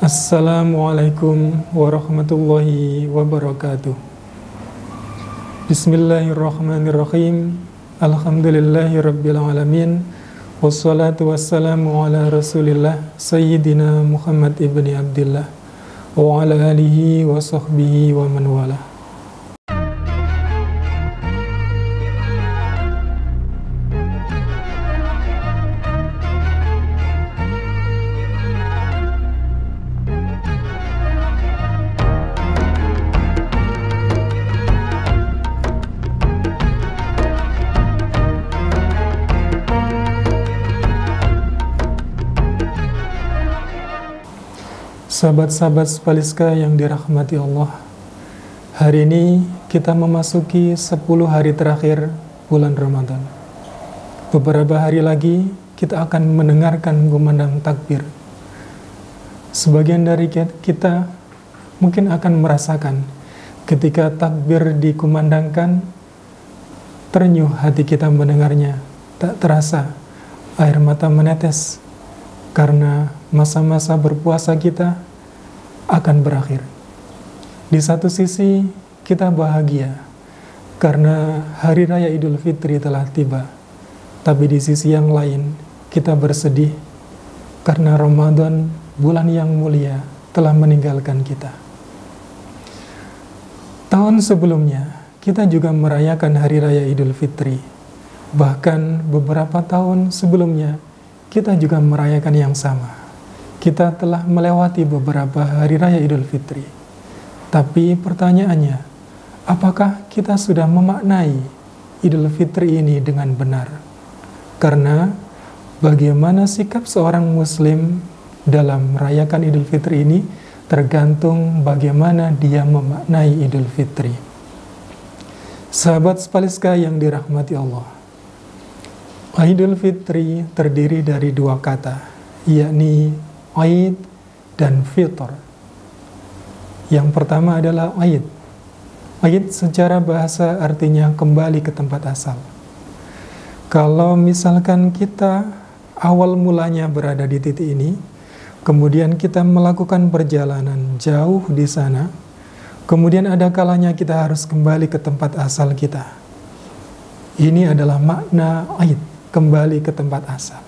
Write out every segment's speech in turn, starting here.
Assalamualaikum warahmatullahi wabarakatuh. Bismillahirrahmanirrahim. Alhamdulillahi rabbil alamin. Wassalatu wassalamu ala rasulillah Sayyidina Muhammad ibni Abdillah wa ala alihi wa sahbihi wa man wala. Sahabat-sahabat Spaliska yang dirahmati Allah, hari ini kita memasuki 10 hari terakhir bulan Ramadan. Beberapa hari lagi kita akan mendengarkan kumandang takbir. Sebagian dari kita mungkin akan merasakan ketika takbir dikumandangkan, terenyuh hati kita mendengarnya, tak terasa air mata menetes karena masa-masa berpuasa kita akan berakhir. Di satu sisi kita bahagia karena Hari Raya Idul Fitri telah tiba. Tapi di sisi yang lain kita bersedih karena Ramadan, bulan yang mulia, telah meninggalkan kita. Tahun sebelumnya kita juga merayakan Hari Raya Idul Fitri. Bahkan beberapa tahun sebelumnya kita juga merayakan yang sama. Kita telah melewati beberapa Hari Raya Idul Fitri. Tapi pertanyaannya, apakah kita sudah memaknai Idul Fitri ini dengan benar? Karena bagaimana sikap seorang Muslim dalam merayakan Idul Fitri ini tergantung bagaimana dia memaknai Idul Fitri. Sahabat Spaliska yang dirahmati Allah, Idul Fitri terdiri dari dua kata, yakni Aid dan Fitr. Yang pertama adalah Aid. Aid secara bahasa artinya kembali ke tempat asal. Kalau misalkan kita awal mulanya berada di titik ini, kemudian kita melakukan perjalanan jauh di sana, kemudian ada kalanya kita harus kembali ke tempat asal kita. Ini adalah makna Aid, kembali ke tempat asal.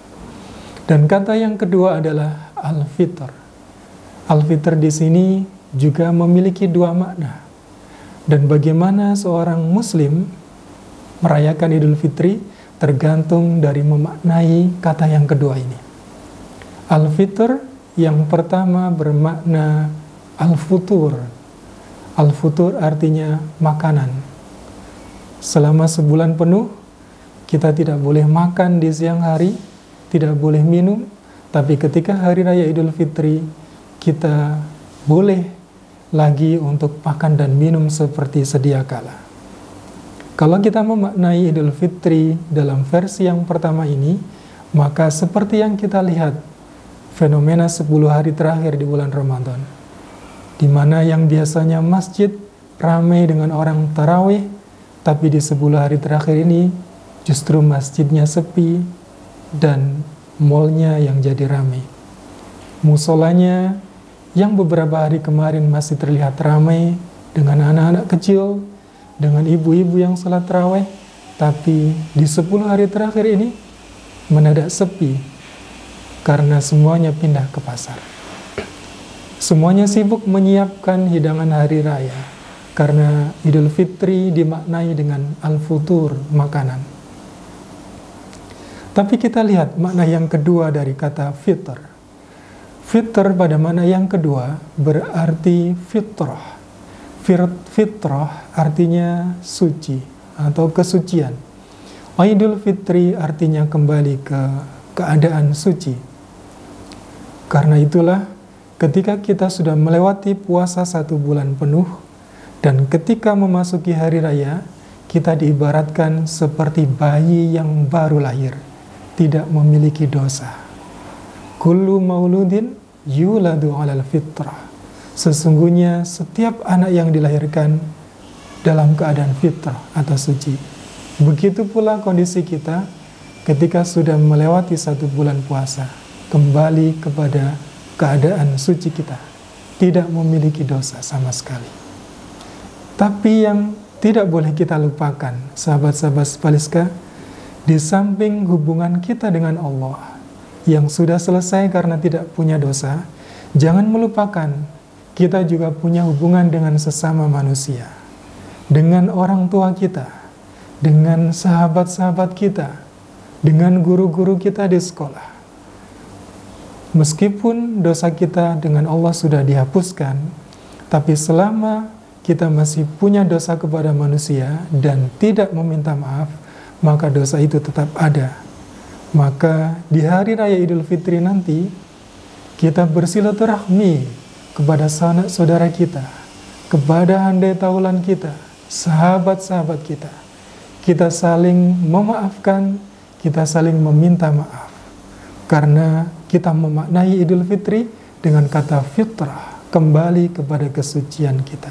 Dan kata yang kedua adalah Al-Fitr. Al-Fitr di sini juga memiliki dua makna. Dan bagaimana seorang Muslim merayakan Idul Fitri tergantung dari memaknai kata yang kedua ini. Al-Fitr yang pertama bermakna Al-Futur. Al-Futur artinya makanan. Selama sebulan penuh kita tidak boleh makan di siang hari, tidak boleh minum, tapi ketika Hari Raya Idul Fitri, kita boleh lagi untuk makan dan minum seperti sedia kala. Kalau kita memaknai Idul Fitri dalam versi yang pertama ini, maka seperti yang kita lihat, fenomena 10 hari terakhir di bulan Ramadan, di mana yang biasanya masjid ramai dengan orang tarawih, tapi di 10 hari terakhir ini, justru masjidnya sepi, dan malnya yang jadi ramai. Musolanya yang beberapa hari kemarin masih terlihat ramai dengan anak-anak kecil, dengan ibu-ibu yang salat tarawih, tapi di 10 hari terakhir ini mendadak sepi karena semuanya pindah ke pasar. Semuanya sibuk menyiapkan hidangan hari raya karena Idul Fitri dimaknai dengan al-futur, makanan. Tapi kita lihat makna yang kedua dari kata fitr. Fitr pada makna yang kedua berarti fitrah. Fitrah artinya suci atau kesucian. Idul Fitri artinya kembali ke keadaan suci. Karena itulah ketika kita sudah melewati puasa 1 bulan penuh dan ketika memasuki hari raya, kita diibaratkan seperti bayi yang baru lahir, tidak memiliki dosa. Kullu mauludin yuladu alal fitrah. Sesungguhnya setiap anak yang dilahirkan dalam keadaan fitrah atau suci. Begitu pula kondisi kita ketika sudah melewati 1 bulan puasa, kembali kepada keadaan suci kita, tidak memiliki dosa sama sekali. Tapi yang tidak boleh kita lupakan, sahabat-sahabat Spaliska, di samping hubungan kita dengan Allah yang sudah selesai karena tidak punya dosa, jangan melupakan kita juga punya hubungan dengan sesama manusia, dengan orang tua kita, dengan sahabat-sahabat kita, dengan guru-guru kita di sekolah. Meskipun dosa kita dengan Allah sudah dihapuskan, tapi selama kita masih punya dosa kepada manusia dan tidak meminta maaf, maka dosa itu tetap ada. Maka di hari raya Idul Fitri nanti, kita bersilaturahmi kepada sanak saudara kita, kepada handai taulan kita, sahabat-sahabat kita. Kita saling memaafkan, kita saling meminta maaf. Karena kita memaknai Idul Fitri dengan kata fitrah, kembali kepada kesucian kita.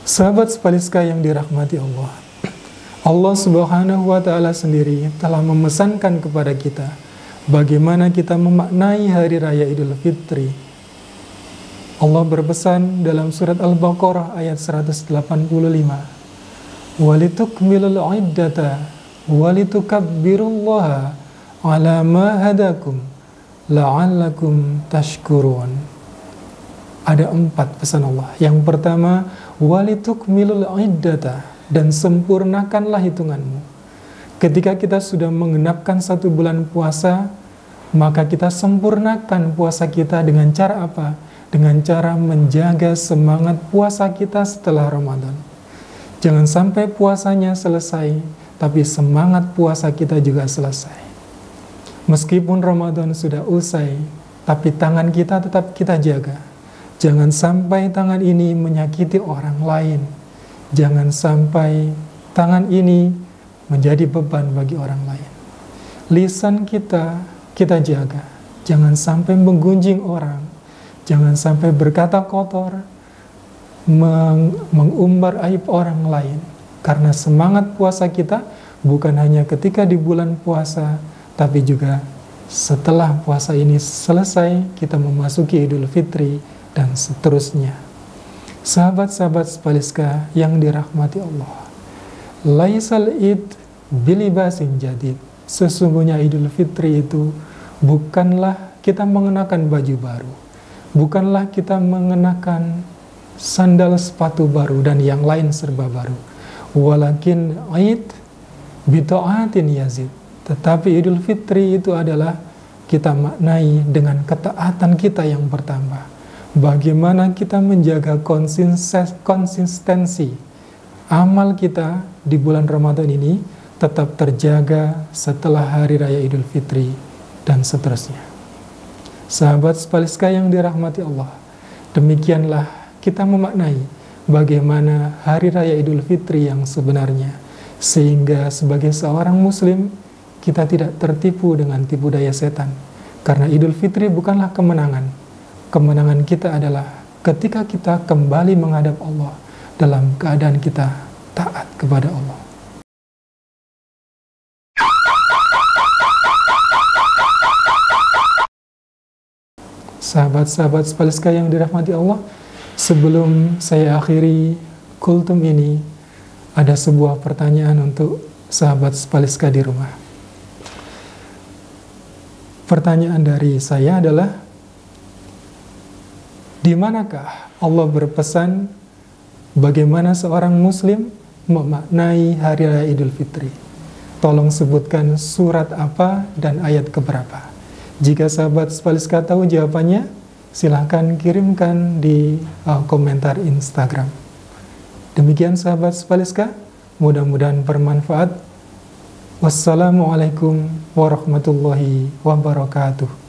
Sahabat Spaliska yang dirahmati Allah, Allah Subhanahu wa Ta'ala sendiri telah memesankan kepada kita bagaimana kita memaknai hari raya Idul Fitri. Allah berpesan dalam surat Al-Baqarah ayat 185, "Walitukmilul iddata walitukabbirullaha ala ma hadakum la'allakum tashkurun." Ada 4 pesan Allah. Yang pertama, walitukmilul iddata, dan sempurnakanlah hitunganmu. Ketika kita sudah mengenapkan 1 bulan puasa, maka kita sempurnakan puasa kita dengan cara apa? Dengan cara menjaga semangat puasa kita setelah Ramadan. Jangan sampai puasanya selesai, tapi semangat puasa kita juga selesai. Meskipun Ramadan sudah usai, tapi tangan kita tetap kita jaga. Jangan sampai tangan ini menyakiti orang lain. Jangan sampai tangan ini menjadi beban bagi orang lain. Lisan kita jaga. Jangan sampai menggunjing orang. Jangan sampai berkata kotor, mengumbar aib orang lain. Karena semangat puasa kita bukan hanya ketika di bulan puasa, tapi juga setelah puasa ini selesai, kita memasuki Idul Fitri dan seterusnya. Sahabat-sahabat Spaliska yang dirahmati Allah, laisal id bilibasin jadid. Sesungguhnya Idul Fitri itu bukanlah kita mengenakan baju baru, bukanlah kita mengenakan sandal sepatu baru dan yang lain serba baru. Walakin id bita'atin yazid. Tetapi Idul Fitri itu adalah kita maknai dengan ketaatan kita yang bertambah. Bagaimana kita menjaga konsistensi amal kita di bulan Ramadan ini tetap terjaga setelah Hari Raya Idul Fitri dan seterusnya. Sahabat Spaliska yang dirahmati Allah, demikianlah kita memaknai bagaimana Hari Raya Idul Fitri yang sebenarnya, sehingga sebagai seorang Muslim kita tidak tertipu dengan tipu daya setan. Karena Idul Fitri bukanlah kemenangan. Kemenangan kita adalah ketika kita kembali menghadap Allah dalam keadaan kita taat kepada Allah. Sahabat-sahabat Spaliska yang dirahmati Allah, sebelum saya akhiri kultum ini, ada sebuah pertanyaan untuk sahabat Spaliska di rumah. Pertanyaan dari saya adalah, di manakah Allah berpesan bagaimana seorang Muslim memaknai Hari Raya Idul Fitri? Tolong sebutkan surat apa dan ayat keberapa. Jika sahabat Spaliska tahu jawabannya, silahkan kirimkan di komentar Instagram. Demikian sahabat Spaliska, mudah-mudahan bermanfaat. Wassalamualaikum warahmatullahi wabarakatuh.